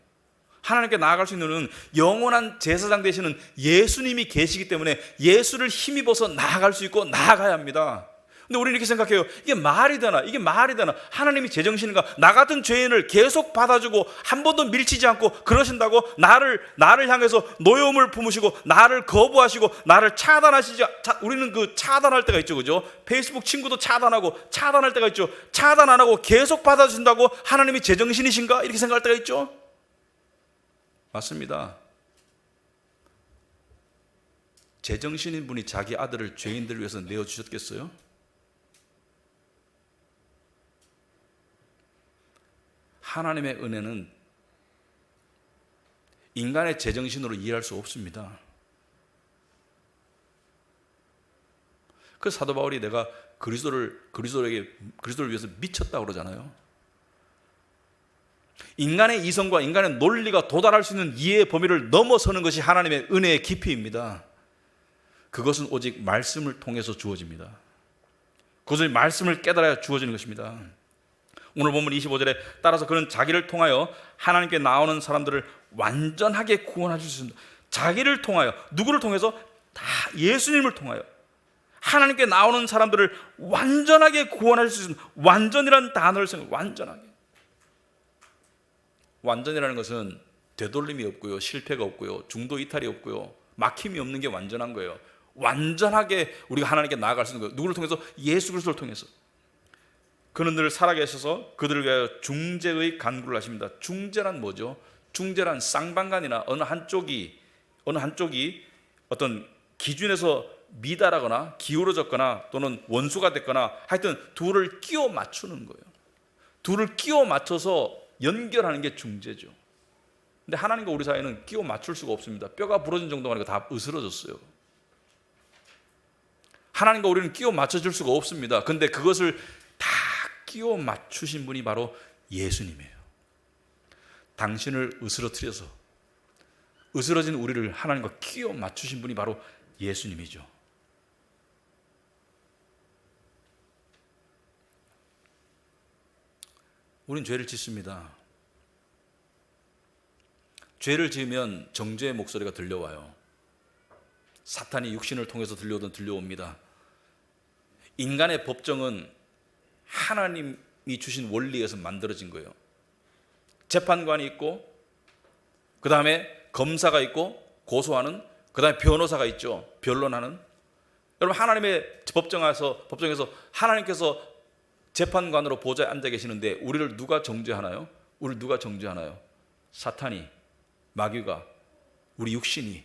하나님께 나아갈 수 있는 이유는 영원한 제사장 되시는 예수님이 계시기 때문에 예수를 힘입어서 나아갈 수 있고 나아가야 합니다. 근데 우리는 이렇게 생각해요. 이게 말이 되나? 이게 말이 되나? 하나님이 제정신인가? 나 같은 죄인을 계속 받아주고 한 번도 밀치지 않고 그러신다고 나를 향해서 노여움을 품으시고 나를 거부하시고 나를 차단하시지. 우리는 그 차단할 때가 있죠, 그죠? 페이스북 친구도 차단할 때가 있죠. 차단 안 하고 계속 받아주신다고 하나님이 제정신이신가? 이렇게 생각할 때가 있죠. 맞습니다. 제정신인 분이 자기 아들을 죄인들을 위해서 내어주셨겠어요? 하나님의 은혜는 인간의 제정신으로 이해할 수 없습니다. 그 사도 바울이 내가 그리스도를 위해서 미쳤다고 그러잖아요. 인간의 이성과 인간의 논리가 도달할 수 있는 이해의 범위를 넘어서는 것이 하나님의 은혜의 깊이입니다. 그것은 오직 말씀을 통해서 주어집니다. 그것은 말씀을 깨달아야 주어지는 것입니다. 오늘 본문 25절에 따라서 그는 자기를 통하여 하나님께 나오는 사람들을 완전하게 구원하실 수 있습니다. 자기를 통하여, 누구를 통해서? 다 예수님을 통하여 하나님께 나오는 사람들을 완전하게 구원하실 수 있습니다. 완전이라는 단어를 생각해요. 완전하게. 완전이라는 것은 되돌림이 없고요, 실패가 없고요, 중도 이탈이 없고요, 막힘이 없는 게 완전한 거예요. 완전하게 우리가 하나님께 나아갈 수 있는 거예요. 누구를 통해서? 예수 그리스도를 통해서. 그는 늘 살아계셔서 그들을 위하여 중재의 간구를 하십니다. 중재란 뭐죠? 중재란 쌍방간이나 어느 한쪽이 어떤 기준에서 미달하거나 기울어졌거나 또는 원수가 됐거나 하여튼 둘을 끼워 맞추는 거예요. 둘을 끼워 맞춰서 연결하는 게 중재죠. 근데 하나님과 우리 사이는 끼워 맞출 수가 없습니다. 뼈가 부러진 정도가 아니고 다 으스러졌어요. 하나님과 우리는 끼워 맞춰줄 수가 없습니다. 근데 그것을 다 끼워 맞추신 분이 바로 예수님이에요. 당신을 으스러뜨려서 으스러진 우리를 하나님과 끼워 맞추신 분이 바로 예수님이죠. 우린 죄를 짓습니다. 죄를 지으면 정죄의 목소리가 들려와요. 사탄이 육신을 통해서 들려옵니다. 인간의 법정은 하나님이 주신 원리에서 만들어진 거예요. 재판관이 있고, 그 다음에 검사가 있고, 고소하는, 그 다음에 변호사가 있죠. 변론하는. 여러분, 하나님의 법정에서 하나님께서 재판관으로 보좌에 앉아 계시는데 우리를 누가 정죄하나요? 우리를 누가 정죄하나요? 사탄이, 마귀가, 우리 육신이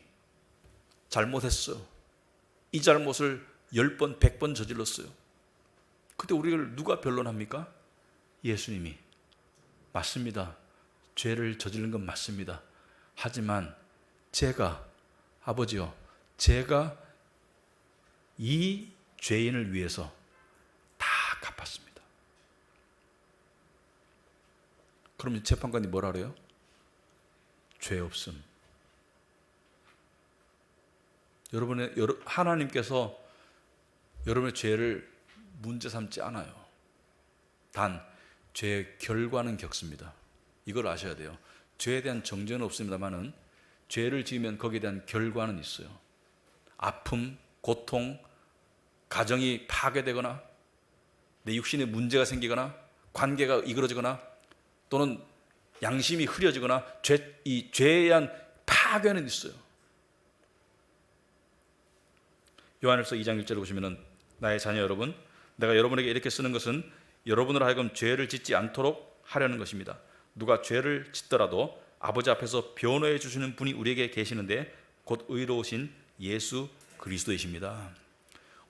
잘못했어요. 이 잘못을 10번, 100번 저질렀어요. 그때 우리를 누가 변론합니까? 예수님이. 맞습니다. 죄를 저지른 건 맞습니다. 하지만 아버지요, 제가 이 죄인을 위해서 다 갚았습니다. 그러면 재판관이 뭐라 그래요? 죄 없음. 하나님께서 여러분의 죄를 문제 삼지 않아요. 단 죄의 결과는 겪습니다. 이걸 아셔야 돼요. 죄에 대한 정죄는 없습니다만은 죄를 지으면 거기에 대한 결과는 있어요. 아픔, 고통, 가정이 파괴되거나 내 육신에 문제가 생기거나 관계가 이그러지거나 또는 양심이 흐려지거나 이 죄에 대한 파괴는 있어요. 요한일서 2장 1절에 보시면은 나의 자녀 여러분, 내가 여러분에게 이렇게 쓰는 것은 여러분으로 하여금 죄를 짓지 않도록 하려는 것입니다. 누가 죄를 짓더라도 아버지 앞에서 변호해 주시는 분이 우리에게 계시는데 곧 의로우신 예수 그리스도이십니다.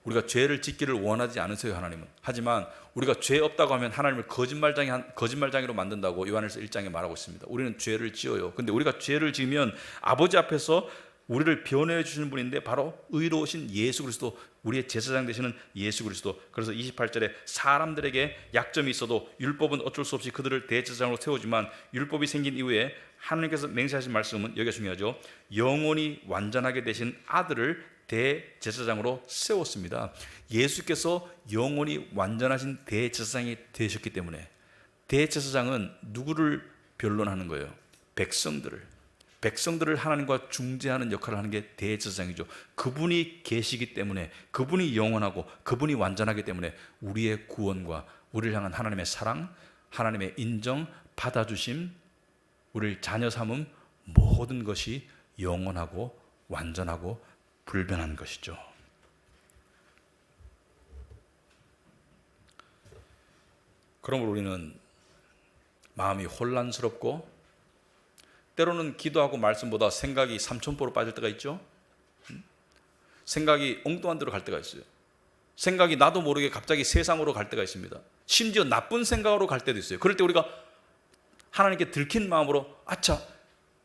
우리가 죄를 짓기를 원하지 않으세요, 하나님은. 하지만 우리가 죄 없다고 하면 하나님을 거짓말쟁이로 만든다고 요한일서 1장에 말하고 있습니다. 우리는 죄를 지어요. 근데 우리가 죄를 지으면 아버지 앞에서 우리를 변호해 주시는 분인데 바로 의로우신 예수 그리스도, 우리의 제사장 되시는 예수 그리스도. 그래서 28절에 사람들에게 약점이 있어도 율법은 어쩔 수 없이 그들을 대제사장으로 세우지만 율법이 생긴 이후에 하나님께서 맹세하신 말씀은 여기가 중요하죠. 영원히 완전하게 되신 아들을 대제사장으로 세웠습니다. 예수께서 영원히 완전하신 대제사장이 되셨기 때문에 대제사장은 누구를 변론하는 거예요? 백성들을 하나님과 중재하는 역할을 하는 게 대제사장이죠. 그분이 계시기 때문에, 그분이 영원하고 그분이 완전하기 때문에 우리의 구원과 우리를 향한 하나님의 사랑, 하나님의 인정, 받아주심, 우리를 자녀 삼음, 모든 것이 영원하고 완전하고 불변한 것이죠. 그러므로 우리는 마음이 혼란스럽고 때로는 기도하고 말씀보다 생각이 삼천포로 빠질 때가 있죠. 생각이 엉뚱한 데로 갈 때가 있어요. 생각이 나도 모르게 갑자기 세상으로 갈 때가 있습니다. 심지어 나쁜 생각으로 갈 때도 있어요. 그럴 때 우리가 하나님께 들킨 마음으로 아차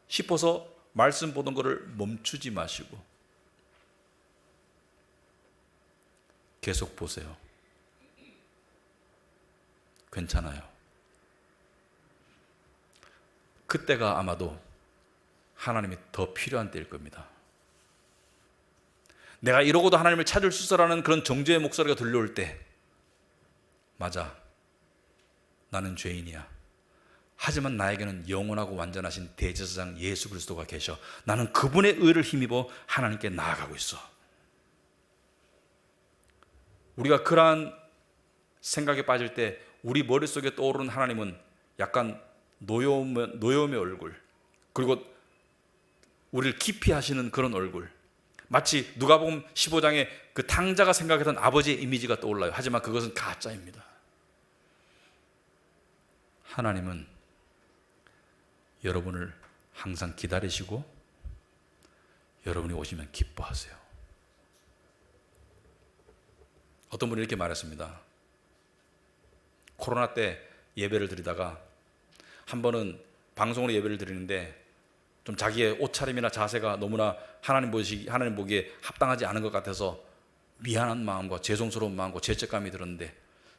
싶어서 말씀 보던 것을 멈추지 마시고 계속 보세요. 괜찮아요. 그때가 아마도 하나님이 더 필요한 때일 겁니다. 내가 이러고도 하나님을 찾을 수 있어라는 그런 정죄의 목소리가 들려올 때, 맞아, 나는 죄인이야. 하지만 나에게는 영원하고 완전하신 대제사장 예수 그리스도가 계셔. 나는 그분의 의를 힘입어 하나님께 나아가고 있어. 우리가 그러한 생각에 빠질 때 우리 머릿속에 떠오르는 하나님은 약간 노여움의 얼굴, 그리고 우리를 기피하시는 그런 얼굴, 마치 누가복음 15장에 그 탕자가 생각했던 아버지의 이미지가 떠올라요. 하지만 그것은 가짜입니다. 하나님은 여러분을 항상 기다리시고 여러분이 오시면 기뻐하세요. 어떤 분이 이렇게 말했습니다. 코로나 때 예배를 드리다가 한 번은 방송으로 예배를 드리는데 좀 자기의 옷차림이나 자세가 너무나 하나님 보기에 합당하지 않은 것 같아서 미안한 마음과 죄송스러운 마음과 죄책감이 들었는데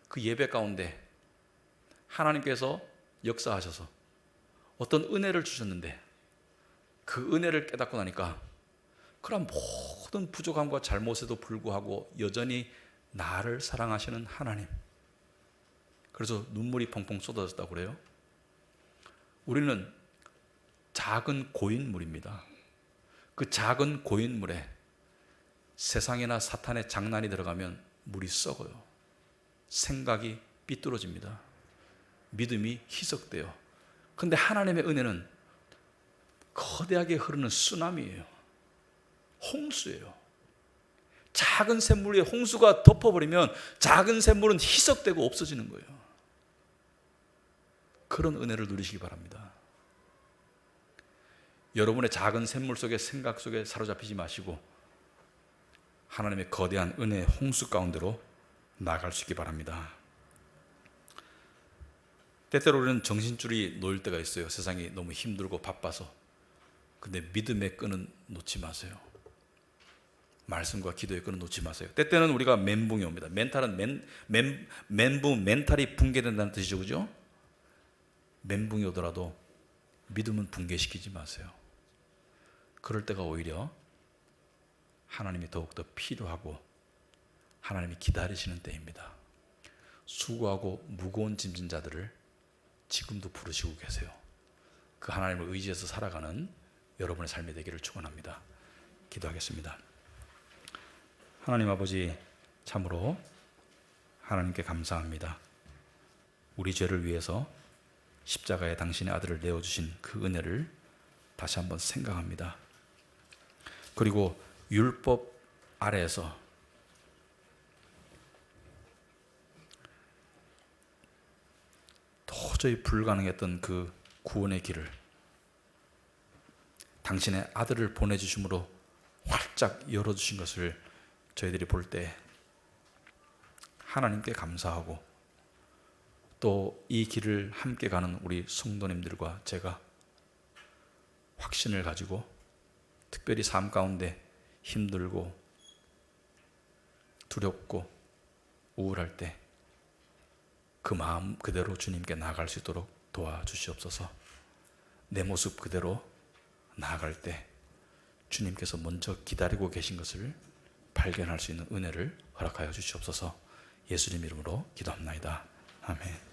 그 예배 가운데 하나님께서 역사하셔서 어떤 은혜를 주셨는데 그 은혜를 깨닫고 나니까 그런 모든 부족함과 잘못에도 불구하고 여전히 나를 사랑하시는 하나님, 그래서 눈물이 펑펑 쏟아졌다고 그래요. 우리는 작은 고인물입니다. 그 작은 고인물에 세상이나 사탄의 장난이 들어가면 물이 썩어요. 생각이 삐뚤어집니다. 믿음이 희석돼요. 그런데 하나님의 은혜는 거대하게 흐르는 쓰나미예요. 홍수예요. 작은 샘물 위에 홍수가 덮어버리면 작은 샘물은 희석되고 없어지는 거예요. 그런 은혜를 누리시기 바랍니다. 여러분의 작은 샘물 속에 생각 속에 사로잡히지 마시고 하나님의 거대한 은혜의 홍수 가운데로 나아갈 수 있기 바랍니다. 때때로 우리는 정신줄이 놓일 때가 있어요. 세상이 너무 힘들고 바빠서. 근데 믿음의 끈은 놓지 마세요. 말씀과 기도의 끈은 놓지 마세요. 때때는 우리가 멘붕이 옵니다. 멘탈은 멘탈이 붕괴된다는 뜻이죠, 그죠? 멘붕이 오더라도 믿음은 붕괴시키지 마세요. 그럴 때가 오히려 하나님이 더욱더 필요하고 하나님이 기다리시는 때입니다. 수고하고 무거운 짐진 자들을 지금도 부르시고 계세요. 그 하나님을 의지해서 살아가는 여러분의 삶이 되기를 축원합니다. 기도하겠습니다. 하나님 아버지, 참으로 하나님께 감사합니다. 우리 죄를 위해서 십자가에 당신의 아들을 내어주신 그 은혜를 다시 한번 생각합니다. 그리고 율법 아래에서 도저히 불가능했던 그 구원의 길을 당신의 아들을 보내주심으로 활짝 열어주신 것을 저희들이 볼 때 하나님께 감사하고, 또 이 길을 함께 가는 우리 성도님들과 제가 확신을 가지고, 특별히 삶 가운데 힘들고 두렵고 우울할 때 그 마음 그대로 주님께 나아갈 수 있도록 도와주시옵소서. 내 모습 그대로 나아갈 때 주님께서 먼저 기다리고 계신 것을 발견할 수 있는 은혜를 허락하여 주시옵소서. 예수님 이름으로 기도합나이다. 아멘.